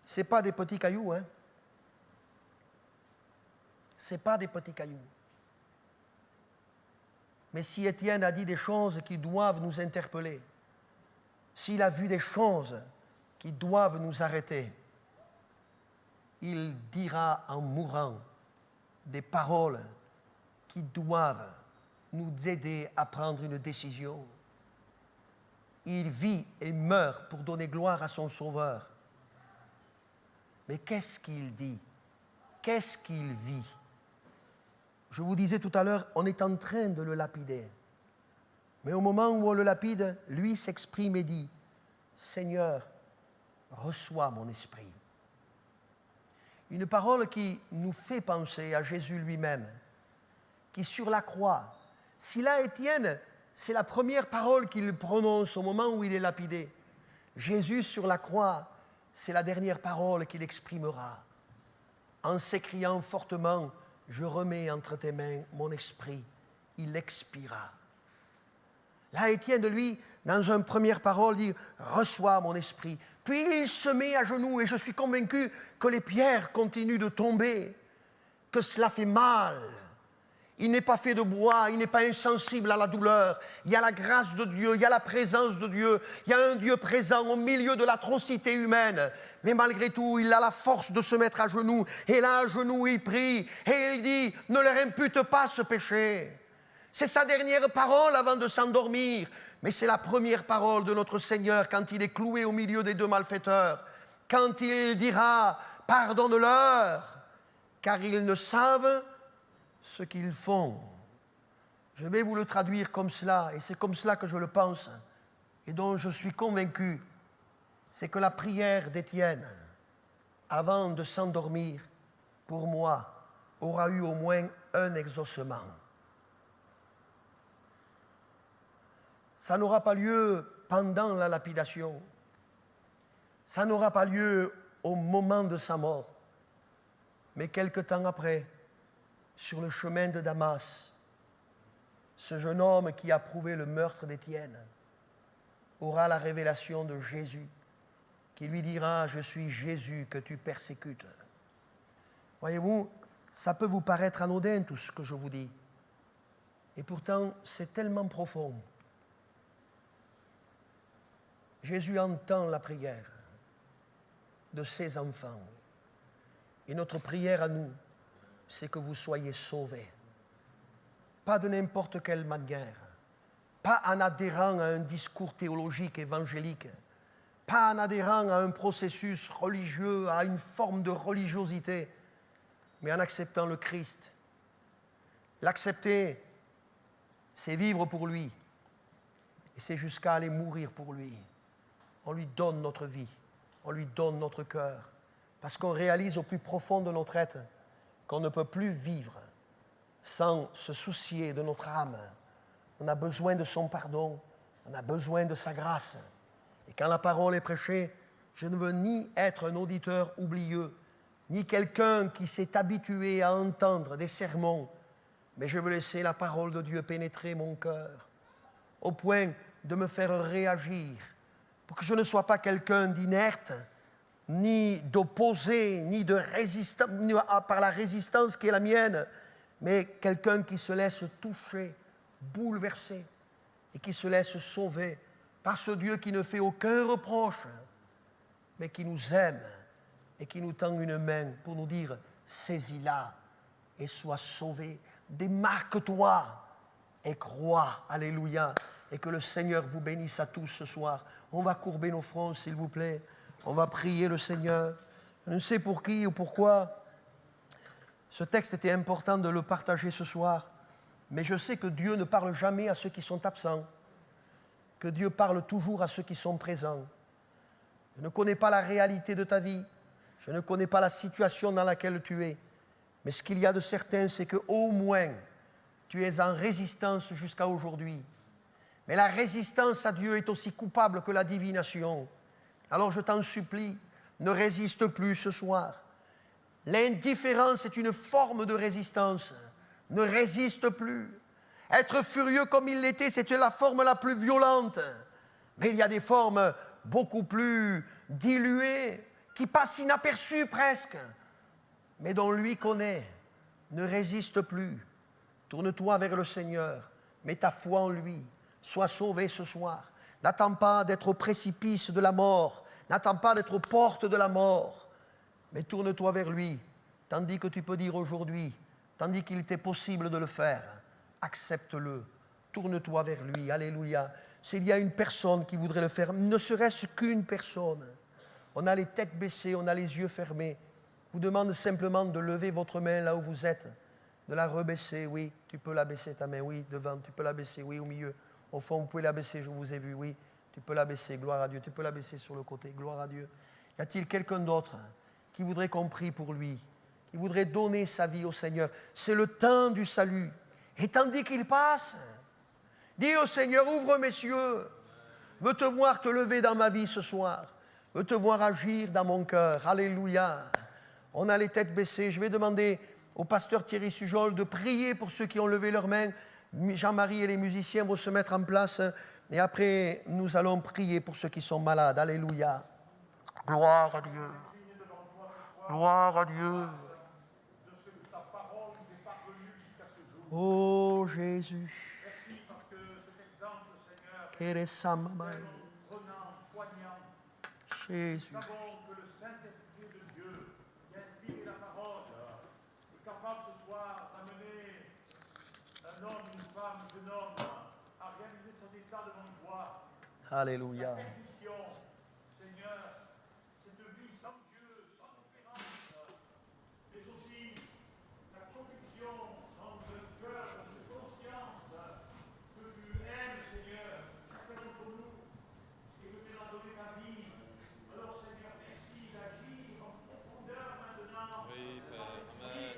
Ce n'est pas des petits cailloux, hein. Ce n'est pas des petits cailloux. Mais si Étienne a dit des choses qui doivent nous interpeller, s'il a vu des choses qui doivent nous arrêter, il dira en mourant des paroles qui doivent nous aider à prendre une décision. Il vit et meurt pour donner gloire à son Sauveur. Mais qu'est-ce qu'il dit? Qu'est-ce qu'il vit? Je vous disais tout à l'heure, on est en train de le lapider. Mais au moment où on le lapide, lui s'exprime et dit « Seigneur, reçois mon esprit ». Une parole qui nous fait penser à Jésus lui-même, qui sur la croix, si là Étienne, c'est la première parole qu'il prononce au moment où il est lapidé. Jésus sur la croix, c'est la dernière parole qu'il exprimera, en s'écriant fortement « Je remets entre tes mains mon esprit », il expira. Là, Étienne, lui, dans une première parole, dit « Reçois mon esprit ». Puis il se met à genoux et je suis convaincu que les pierres continuent de tomber, que cela fait mal. Il n'est pas fait de bois, il n'est pas insensible à la douleur. Il y a la grâce de Dieu, il y a la présence de Dieu, il y a un Dieu présent au milieu de l'atrocité humaine. Mais malgré tout, il a la force de se mettre à genoux. Et là, à genoux, il prie et il dit « Ne leur impute pas ce péché ». C'est sa dernière parole avant de s'endormir. Mais c'est la première parole de notre Seigneur quand il est cloué au milieu des deux malfaiteurs. Quand il dira « Pardonne-leur, car ils ne savent ce qu'ils font ». Je vais vous le traduire comme cela, et c'est comme cela que je le pense, et dont je suis convaincu, c'est que la prière d'Étienne, avant de s'endormir, pour moi, aura eu au moins un exaucement. Ça n'aura pas lieu pendant la lapidation, ça n'aura pas lieu au moment de sa mort, mais quelque temps après, sur le chemin de Damas, ce jeune homme qui a prouvé le meurtre d'Étienne aura la révélation de Jésus, qui lui dira « Je suis Jésus que tu persécutes ». Voyez-vous, ça peut vous paraître anodin tout ce que je vous dis, et pourtant c'est tellement profond. Jésus entend la prière de ses enfants, et notre prière à nous, c'est que vous soyez sauvés. Pas de n'importe quelle manière, pas en adhérant à un discours théologique évangélique, pas en adhérant à un processus religieux, à une forme de religiosité, mais en acceptant le Christ. L'accepter, c'est vivre pour lui, et c'est jusqu'à aller mourir pour lui. On lui donne notre vie, on lui donne notre cœur, parce qu'on réalise au plus profond de notre être qu'on ne peut plus vivre sans se soucier de notre âme. On a besoin de son pardon, on a besoin de sa grâce. Et quand la parole est prêchée, je ne veux ni être un auditeur oublieux, ni quelqu'un qui s'est habitué à entendre des sermons, mais je veux laisser la parole de Dieu pénétrer mon cœur, au point de me faire réagir, pour que je ne sois pas quelqu'un d'inerte, ni d'opposé, ni de résistant, ni par la résistance qui est la mienne, mais quelqu'un qui se laisse toucher, bouleverser, et qui se laisse sauver par ce Dieu qui ne fait aucun reproche, mais qui nous aime et qui nous tend une main pour nous dire « Saisis-la et sois sauvé, démarque-toi et crois. » Alléluia. Et que le Seigneur vous bénisse à tous ce soir. On va courber nos fronts, s'il vous plaît. On va prier le Seigneur. Je ne sais pour qui ou pourquoi ce texte était important de le partager ce soir, mais je sais que Dieu ne parle jamais à ceux qui sont absents, que Dieu parle toujours à ceux qui sont présents. Je ne connais pas la réalité de ta vie, je ne connais pas la situation dans laquelle tu es, mais ce qu'il y a de certain, c'est qu'au moins, tu es en résistance jusqu'à aujourd'hui. Mais la résistance à Dieu est aussi coupable que la divination. Alors je t'en supplie, ne résiste plus ce soir. L'indifférence est une forme de résistance. Ne résiste plus. Être furieux comme il l'était, c'était la forme la plus violente. Mais il y a des formes beaucoup plus diluées, qui passent inaperçues presque, mais dont lui connaît. Ne résiste plus. Tourne-toi vers le Seigneur. Mets ta foi en lui. Sois sauvé ce soir. N'attends pas d'être au précipice de la mort. N'attends pas d'être aux portes de la mort. Mais tourne-toi vers lui, tandis que tu peux dire aujourd'hui, tandis qu'il t'est possible de le faire, accepte-le. Tourne-toi vers lui. Alléluia. S'il y a une personne qui voudrait le faire, ne serait-ce qu'une personne, on a les têtes baissées, on a les yeux fermés. Je vous demande simplement de lever votre main là où vous êtes, de la rebaisser. Oui, tu peux la baisser ta main. Oui, devant, tu peux la baisser. Oui, au milieu. Au fond, vous pouvez la baisser, je vous ai vu, oui. Tu peux la baisser, gloire à Dieu. Tu peux la baisser sur le côté, gloire à Dieu. Y a-t-il quelqu'un d'autre qui voudrait qu'on prie pour lui, qui voudrait donner sa vie au Seigneur? C'est le temps du salut. Et tandis qu'il passe, dis au Seigneur, ouvre mes yeux. Je veux te voir te lever dans ma vie ce soir. Je veux te voir agir dans mon cœur. Alléluia. On a les têtes baissées. Je vais demander au pasteur Thierry Sujol de prier pour ceux qui ont levé leurs mains. Jean-Marie et les musiciens vont se mettre en place et après, nous allons prier pour ceux qui sont malades. Alléluia. Gloire à Dieu. Gloire à Dieu. Oh Jésus. Jésus. Alléluia. Oui, Père. Amen.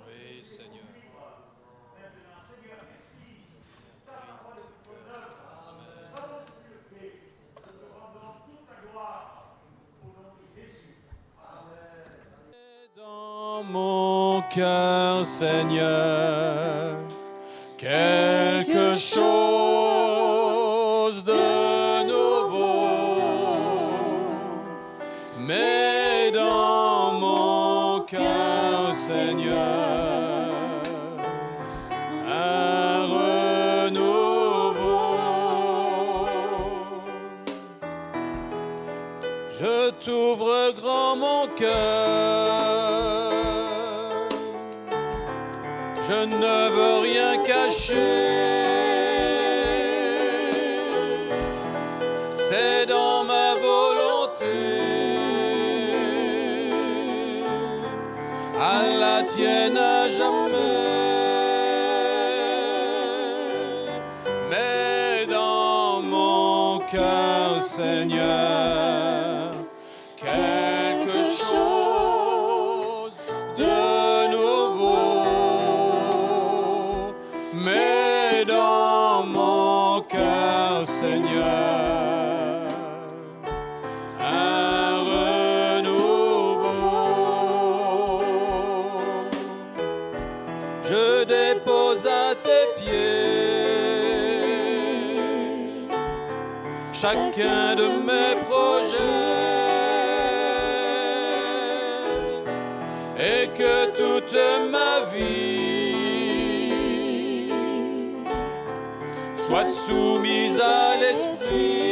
Oui, Seigneur. Dans mon cœur, Seigneur, quelque chose de nouveau. Mais dans mon cœur, Seigneur, un renouveau. Je t'ouvre grand mon cœur. Je ne veux rien cacher. C'est dans ma volonté. À la tienne à jamais. Mais dans mon cœur, Seigneur, quelque chose de nouveau. Mais dans mon cœur, Seigneur, un renouveau. Je dépose à tes pieds chacun de mes projets et que toute ma vie soit soumise à l'esprit.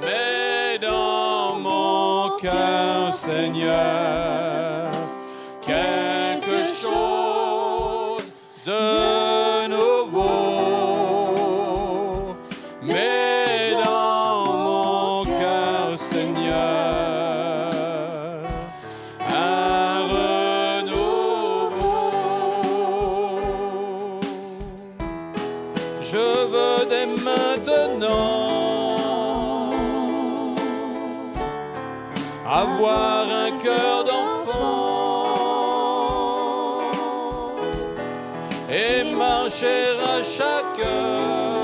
Mais dans mon cœur, Seigneur, quelque chose de nouveau. Mais dans mon cœur, Seigneur, un renouveau. Je veux dès maintenant avoir un cœur d'enfant et marcher à chaque heure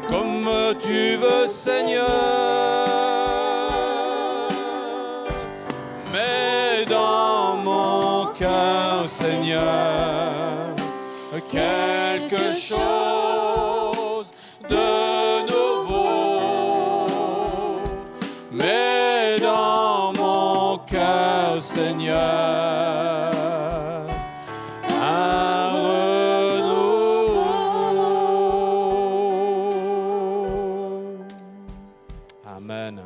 comme tu veux, Seigneur. Mais dans mon cœur, Seigneur, quelque chose de nouveau. Mais dans mon cœur, Seigneur, un renouveau. Amen.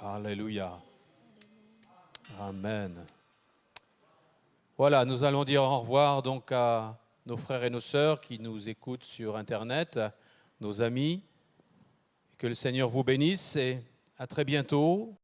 Alléluia. Amen. Voilà, nous allons dire au revoir donc à nos frères et nos sœurs qui nous écoutent sur Internet, nos amis. Que le Seigneur vous bénisse et à très bientôt.